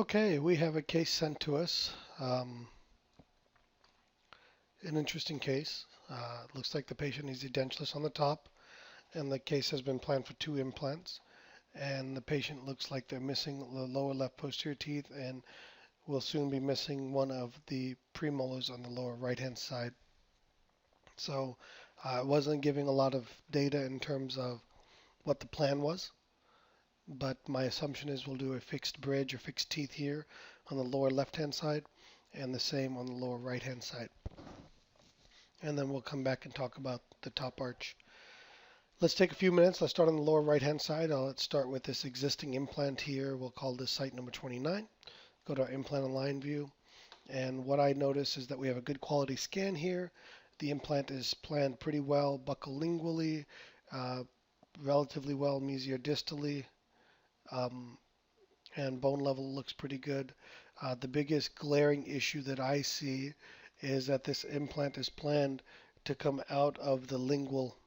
Okay, we have a case sent to us. An interesting case. Looks like the patient needs edentulous on the top, and the case has been planned for 2 implants. And the patient looks like they're missing the lower left posterior teeth and will soon be missing one of the premolars on the lower right-hand side. So I wasn't giving a lot of data in terms of what the plan was, but my assumption is we'll do a fixed bridge or fixed teeth here on the lower left-hand side and the same on the lower right-hand side. And then we'll come back and talk about the top arch. Let's take a few minutes. Let's start on the lower right-hand side. Let's start with this existing implant here. We'll call this site number 29. Go to our implant align view. And what I notice is that we have a good quality scan here. The implant is planned pretty well, buccolingually, uh, relatively well mesiodistally, and bone level looks pretty good. The biggest glaring issue that I see is that this implant is planned to come out of the lingual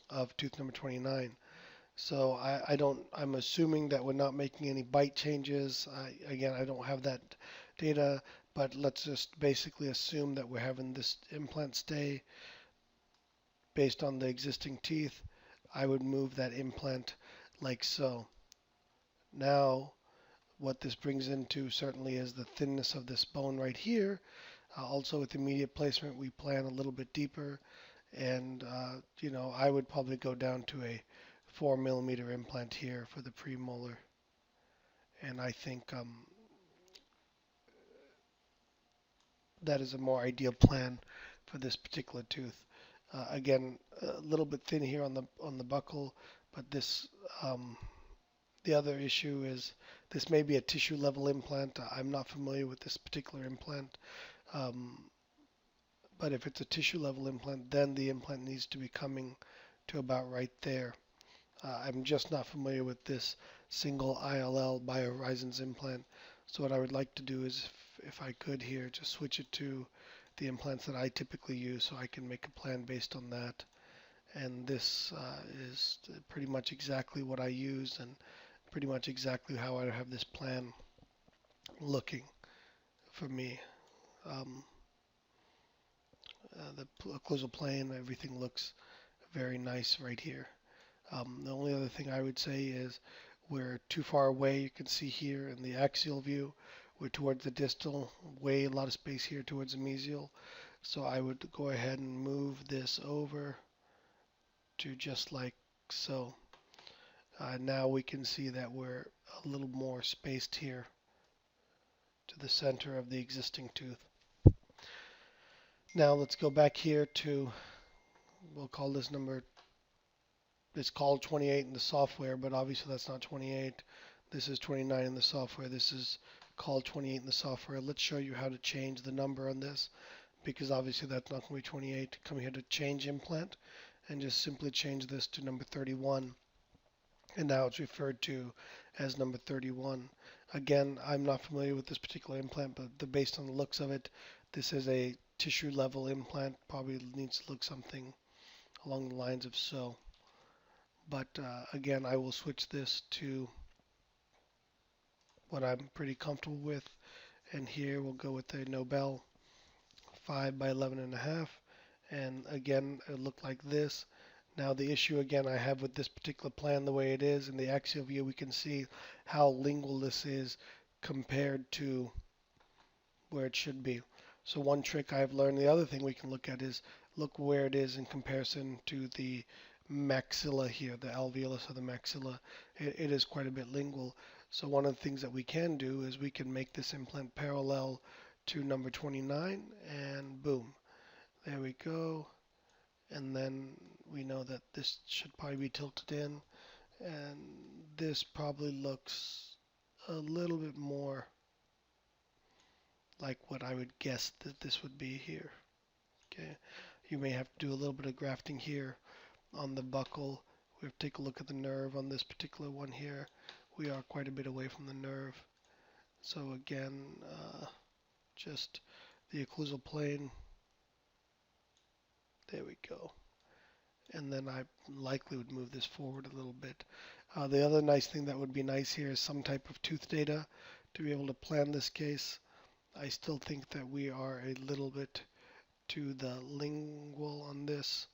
of tooth number 29. So I'm assuming that we're not making any bite changes. Again, I don't have that data, but let's just basically assume that we're having this implant stay based on the existing teeth. I would move that implant like so. Now, what this brings into certainly is the thinness of this bone right here. Also with immediate placement, we plan a little bit deeper, and I would probably go down to a 4 mm implant here for the premolar, and I think that is a more ideal plan for this particular tooth. Again, a little bit thin here on the buccal, but this the other issue is this may be a tissue level implant. I'm not familiar with this particular implant. Um, but if it's a tissue level implant, then the implant needs to be coming to about right there. I'm just not familiar with this single ILL BioHorizons implant. So what I would like to do is, if I could here, just switch it to the implants that I typically use so I can make a plan based on that. And this is pretty much exactly what I use and pretty much exactly how I have this plan looking for me. Um, the occlusal plane, everything looks very nice right here. The only other thing I would say is we're too far away. You can see here in the axial view, we're towards the distal, way a lot of space here towards the mesial. So I would go ahead and move this over to just like so. Now we can see that we're a little more spaced here to the center of the existing tooth. Now let's go back here to, we'll call this number, it's called 28 in the software, but obviously that's not 28. This is 29 in the software. This is called 28 in the software. Let's show you how to change the number on this, because obviously that's not going to be 28. Come here to change implant and just simply change this to number 31. And now it's referred to as number 31. Again, I'm not familiar with this particular implant, but based on the looks of it, this is a tissue level implant. Probably needs to look something along the lines of so. But again, I will switch this to what I'm pretty comfortable with. And here we'll go with a Nobel 5 by 11.5. And again, it looked like this. Now the issue again I have with this particular plan the way it is in the axial view, we can see how lingual this is compared to where it should be. So one trick I've learned, the other thing we can look at is look where it is in comparison to the maxilla here, the alveolus of the maxilla. It is quite a bit lingual. So one of the things that we can do is we can make this implant parallel to number 29 and boom, there we go. And then we know that this should probably be tilted in, and this probably looks a little bit more like what I would guess that this would be here. Okay, you may have to do a little bit of grafting here on the buccal. We have to take a look at the nerve on this particular one here. We are quite a bit away from the nerve. So again, just the occlusal plane. There we go. And then I likely would move this forward a little bit. The other nice thing that would be nice here is some type of tooth data to be able to plan this case. I still think that we are a little bit to the lingual on this,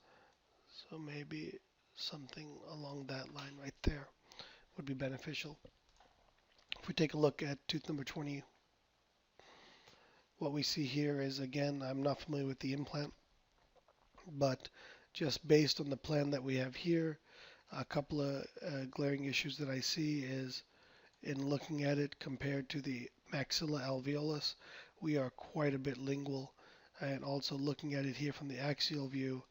so maybe something along that line right there would be beneficial. If we take a look at tooth number 20, what we see here is, again, I'm not familiar with the implant, but just based on the plan that we have here, a couple of glaring issues that I see is in looking at it compared to the maxilla alveolus, we are quite a bit lingual. And also looking at it here from the axial view,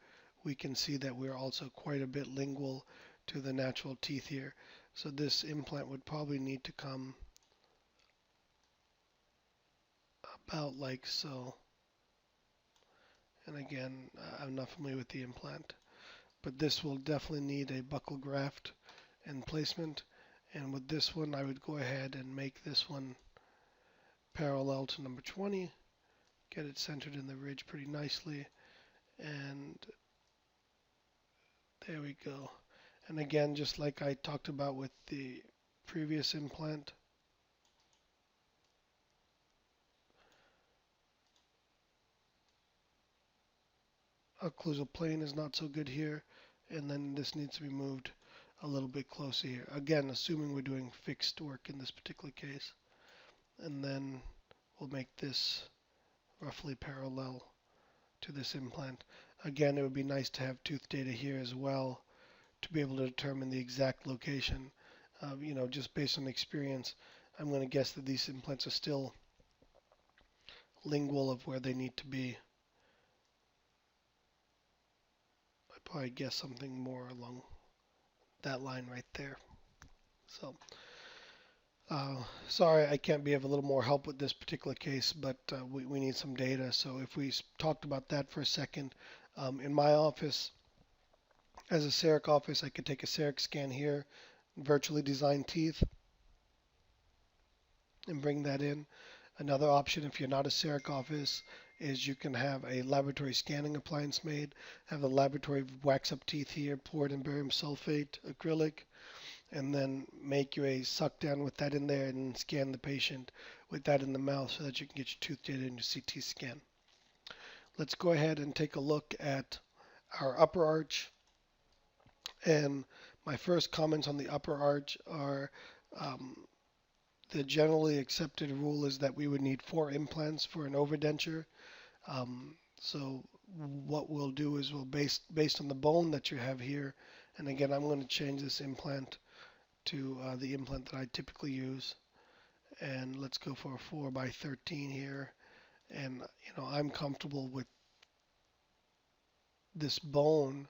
we can see that we're also quite a bit lingual to the natural teeth here. So this implant would probably need to come about like so. And again, I'm not familiar with the implant, but this will definitely need a buccal graft and placement. And with this one, I would go ahead and make this one parallel to number 20, get it centered in the ridge pretty nicely, and there we go. And again, just like I talked about with the previous implant, occlusal plane is not so good here, and then this needs to be moved a little bit closer here. Again, assuming we're doing fixed work in this particular case. And then we'll make this roughly parallel to this implant. Again, it would be nice to have tooth data here as well to be able to determine the exact location. Just based on experience, I'm going to guess that these implants are still lingual of where they need to be. I'd probably guess something more along that line right there. So, sorry I can't be of a little more help with this particular case, but we need some data. So if we talked about that for a second, in my office, as a CEREC office, I could take a CEREC scan here, virtually design teeth, and bring that in. Another option, if you're not a CEREC office, is you can have a laboratory scanning appliance made, have the laboratory wax up teeth here, pour it in barium sulfate acrylic, and then make you a suck down with that in there and scan the patient with that in the mouth so that you can get your tooth data in your CT scan. Let's go ahead and take a look at our upper arch. And my first comments on the upper arch are the generally accepted rule is that we would need 4 implants for an overdenture. So what we'll do is we'll based on the bone that you have here, and again I'm going to change this implant to the implant that I typically use, and let's go for a 4x13 here. And I'm comfortable with this bone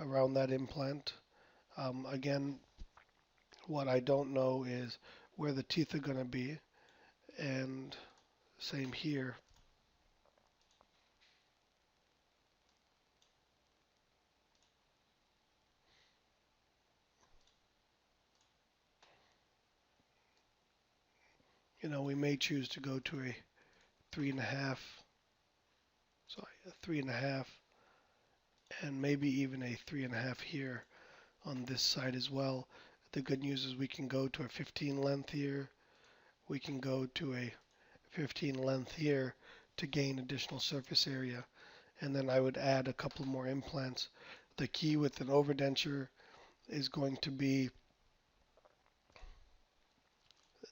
around that implant. Again, what I don't know is where the teeth are going to be, and same here. We may choose to go to a 3.5, a 3.5, and maybe even a 3.5 here on this side as well. The good news is we can go to a 15 length here. We can go to a 15 length here to gain additional surface area. And then I would add a couple more implants. The key with an overdenture is going to be,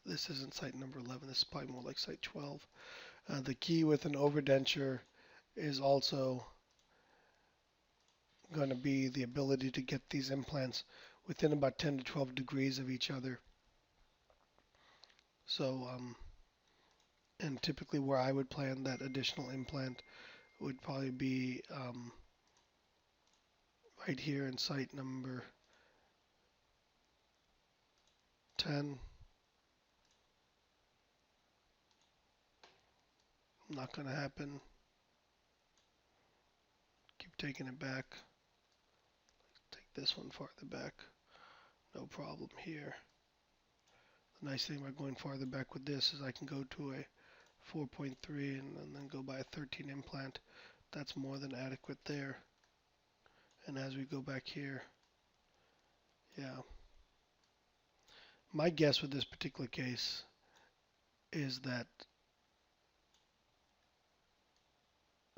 this isn't site number 11, this is probably more like site 12. The key with an overdenture is also going to be the ability to get these implants within about 10 to 12 degrees of each other. So, and typically where I would plan that additional implant would probably be right here in site number 10. Not going to happen. Keep taking it back. Take this one farther back. No problem here. The nice thing about going farther back with this is I can go to a 4.3 and then go by a 13 implant. That's more than adequate there. And as we go back here, yeah. My guess with this particular case is that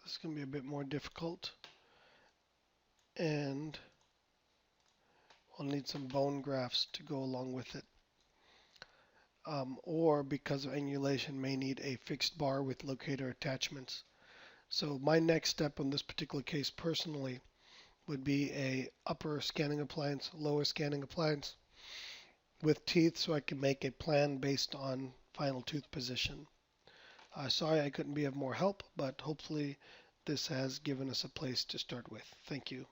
this is going to be a bit more difficult, and we'll need some bone grafts to go along with it. Or because of angulation, may need a fixed bar with locator attachments. So my next step on this particular case personally would be a upper scanning appliance, lower scanning appliance with teeth, so I can make a plan based on final tooth position. Sorry I couldn't be of more help, but hopefully this has given us a place to start with. Thank you.